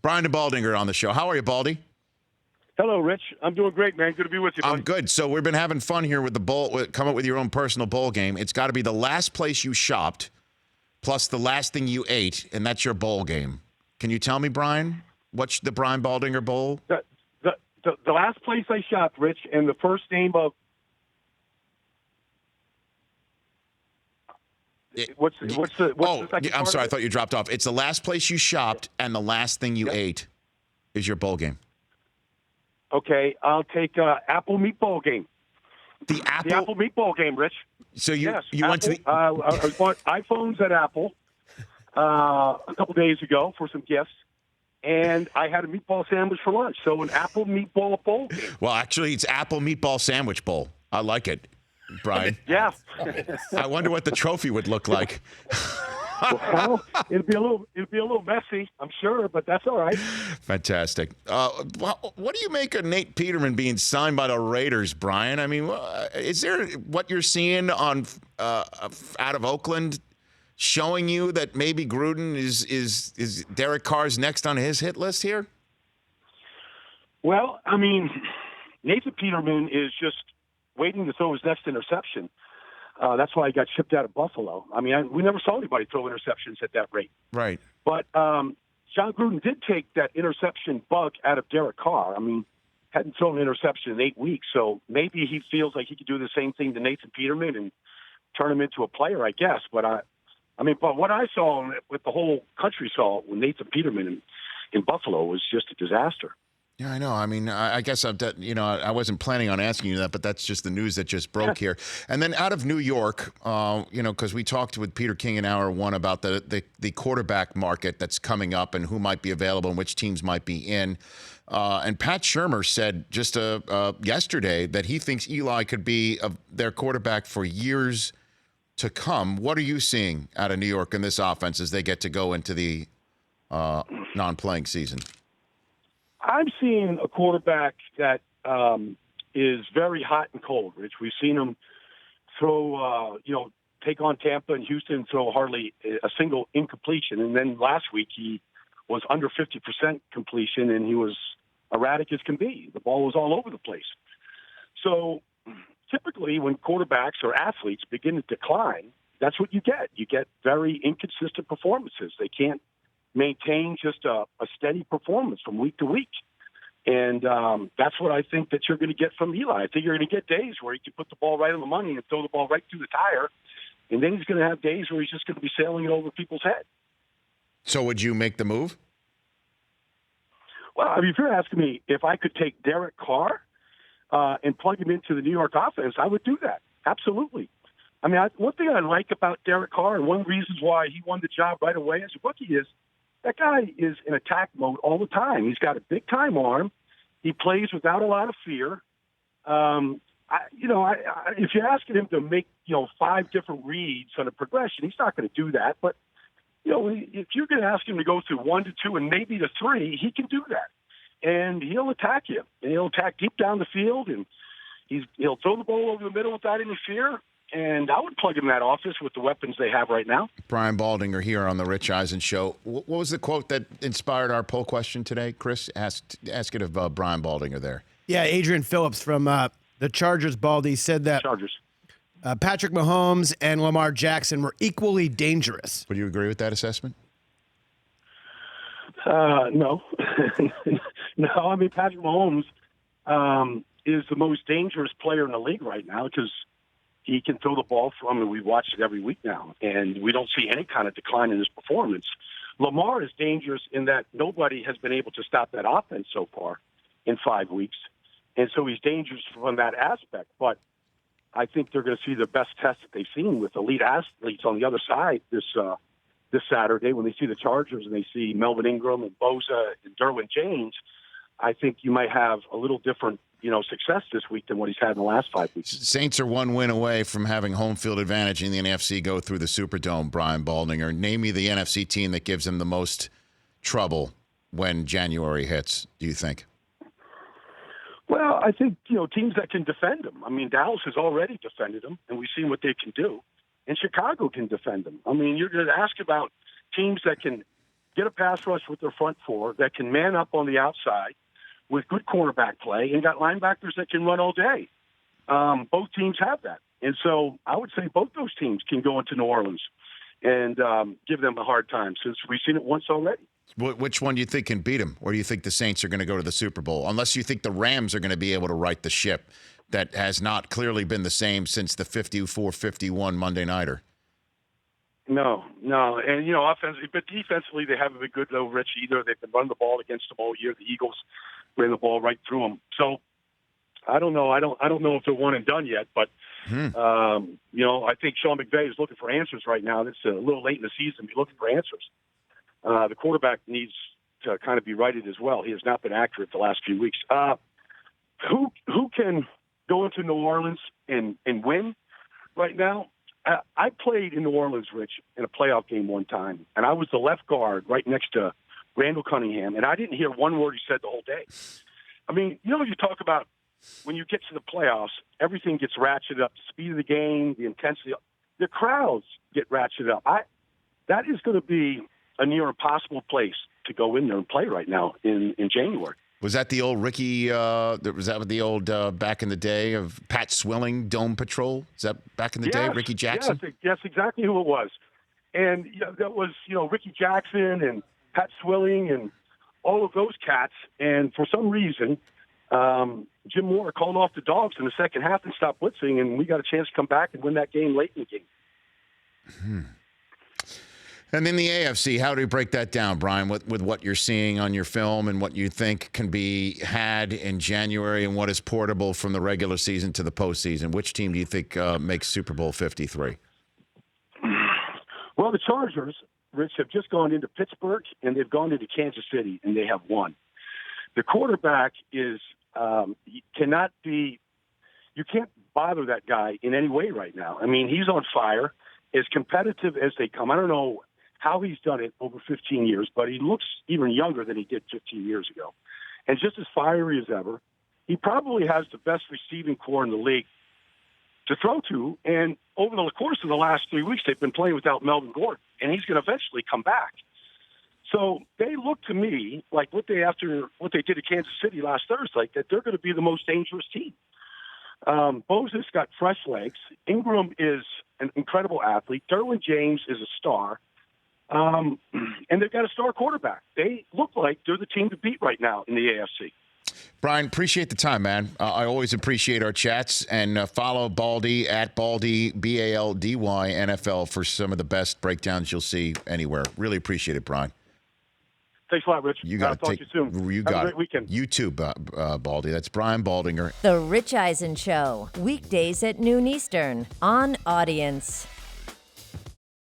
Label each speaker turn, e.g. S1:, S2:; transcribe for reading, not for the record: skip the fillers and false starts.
S1: Brian and Baldinger on the show. How are you, Baldy?
S2: Hello, Rich. I'm doing great, man. Good to be with you, buddy.
S1: I'm good. So we've been having fun here with the bowl. Come up with your own personal bowl game. It's got to be the last place you shopped plus the last thing you ate, and that's your bowl game. Can you tell me, Brian, what's the Brian Baldinger Bowl?
S2: The last place I shopped, Rich, and the first name of what's the second
S1: I'm
S2: part
S1: sorry. I
S2: of it?
S1: thought you dropped off. It's the last place you shopped, and the last thing you ate is your bowl game.
S2: Okay, I'll take Apple Meatball game.
S1: The Apple?
S2: The Apple Meatball game, Rich.
S1: So you
S2: Apple,
S1: went to the
S2: I bought iPhones at Apple a couple days ago for some gifts, and I had a meatball sandwich for lunch. So an Apple Meatball bowl game.
S1: Well, actually, it's Apple Meatball Sandwich Bowl. I like it, Brian.
S2: Yeah.
S1: I wonder what the trophy would look like.
S2: Well, it'd be a little messy, I'm sure, but that's all right.
S1: Fantastic. What do you make of Nate Peterman being signed by the Raiders, Brian? I mean, is there what you're seeing on out of Oakland showing you that maybe Gruden is Derek Carr's next on his hit list here?
S2: Well, I mean, Nathan Peterman is just waiting to throw his next interception. That's why he got shipped out of Buffalo. I mean, we never saw anybody throw interceptions at that rate.
S1: Right.
S2: But John Gruden did take that interception bug out of Derek Carr. I mean, hadn't thrown an interception in 8 weeks, so maybe he feels like he could do the same thing to Nathan Peterman and turn him into a player, I guess. But but what I saw, what the whole country saw with Nathan Peterman in Buffalo was just a disaster.
S1: Yeah, I know. I mean, I guess I wasn't planning on asking you that, but that's just the news that just broke here. And then out of New York, because we talked with Peter King in hour one about the quarterback market that's coming up and who might be available and which teams might be in. And Pat Shurmur said just yesterday that he thinks Eli could be their quarterback for years to come. What are you seeing out of New York in this offense as they get to go into the non-playing season?
S2: I'm seeing a quarterback that is very hot and cold, Rich. We've seen him throw, take on Tampa and Houston, throw hardly a single incompletion. And then last week he was under 50% completion, and he was erratic as can be. The ball was all over the place. So typically when quarterbacks or athletes begin to decline, that's what you get. You get very inconsistent performances. They can't maintain just a steady performance from week to week. And that's what I think that you're going to get from Eli. I think you're going to get days where he can put the ball right on the money and throw the ball right through the tire. And then he's going to have days where he's just going to be sailing it over people's head.
S1: So would you make the move?
S2: Well, I mean, if you're asking me if I could take Derek Carr and plug him into the New York offense, I would do that. Absolutely. I mean, one thing I like about Derek Carr, and one of the reasons why he won the job right away as a rookie, is that guy is in attack mode all the time. He's got a big-time arm. He plays without a lot of fear. If you're asking him to make, 5 different reads on a progression, he's not going to do that. But, if you're going to ask him to go through 1 to 2 and maybe to 3, he can do that. And he'll attack you. And he'll attack deep down the field, and he'll throw the ball over the middle without any fear. And I would plug in that office with the weapons they have right now.
S1: Brian Baldinger here on the Rich Eisen Show. What was the quote that inspired our poll question today, Chris? Ask it of Brian Baldinger there.
S3: Yeah, Adrian Phillips from the Chargers, Baldy, said that
S2: Chargers.
S3: Patrick Mahomes and Lamar Jackson were equally dangerous.
S1: Would you agree with that assessment?
S2: No. No, I mean, Patrick Mahomes is the most dangerous player in the league right now because he can throw the ball from, and we watch it every week now, and we don't see any kind of decline in his performance. Lamar is dangerous in that nobody has been able to stop that offense so far in 5 weeks, and so he's dangerous from that aspect. But I think they're going to see the best test that they've seen with elite athletes on the other side this Saturday when they see the Chargers and they see Melvin Ingram and Bosa and Derwin James. I think you might have a little different success this week than what he's had in the last 5 weeks.
S1: Saints are 1 win away from having home field advantage in the NFC go through the Superdome, Brian Baldinger. Name me the NFC team that gives them the most trouble when January hits, do you think?
S2: Well, I think, teams that can defend them. I mean, Dallas has already defended them, and we've seen what they can do. And Chicago can defend them. I mean, you're going to ask about teams that can get a pass rush with their front four that can man up on the outside with good cornerback play and got linebackers that can run all day. Both teams have that. And so I would say both those teams can go into New Orleans and give them a hard time since we've seen it once already.
S1: Which one do you think can beat them? Or do you think the Saints are going to go to the Super Bowl? Unless you think the Rams are going to be able to right the ship that has not clearly been the same since the 54-51 Monday Nighter.
S2: No. And, offensively, but defensively, they haven't been good, though, Rich, either. They've been running the ball against them all year. The Eagles ran the ball right through them. So I don't know. I don't know if they're one and done yet, but, I think Sean McVay is looking for answers right now. It's a little late in the season to be looking for answers. The quarterback needs to kind of be righted as well. He has not been accurate the last few weeks. Who can go into New Orleans and win right now? I played in New Orleans, Rich, in a playoff game one time, and I was the left guard right next to Randall Cunningham, and I didn't hear one word he said the whole day. I mean, you talk about when you get to the playoffs, everything gets ratcheted up, the speed of the game, the intensity. The crowds get ratcheted up. That is going to be a near impossible place to go in there and play right now in January.
S1: Was that the old Ricky? Was that the old back in the day of Pat Swilling Dome Patrol? Is that back in the day, Ricky Jackson?
S2: Yes, that's exactly who it was. And that was Ricky Jackson and Pat Swilling and all of those cats. And for some reason, Jim Moore called off the dogs in the second half and stopped blitzing, and we got a chance to come back and win that game late in the game.
S1: And in the AFC, how do you break that down, Brian, with what you're seeing on your film and what you think can be had in January and what is portable from the regular season to the postseason? Which team do you think makes Super Bowl 53?
S2: Well, the Chargers, Rich, have just gone into Pittsburgh, and they've gone into Kansas City, and they have won. The quarterback is you can't bother that guy in any way right now. I mean, he's on fire, as competitive as they come. I don't know how he's done it over 15 years, but he looks even younger than he did 15 years ago. And just as fiery as ever. He probably has the best receiving core in the league to throw to. And over the course of the last 3 weeks, they've been playing without Melvin Gordon, and he's going to eventually come back. So they look to me like after what they did at Kansas City last Thursday, that they're going to be the most dangerous team. Bosa's got fresh legs. Ingram is an incredible athlete. Derwin James is a star. And they've got a star quarterback. They look like they're the team to beat right now in the AFC.
S1: Brian, appreciate the time, man. I always appreciate our chats, and follow Baldy at Baldy, Baldy NFL for some of the best breakdowns you'll see anywhere. Really appreciate it, Brian.
S2: Thanks a lot, Rich.
S1: You got to
S2: talk to you soon.
S1: You
S2: Have
S1: got
S2: a great weekend.
S1: You too, Baldy. That's Brian Baldinger.
S4: The Rich Eisen Show, weekdays at noon Eastern on Audience.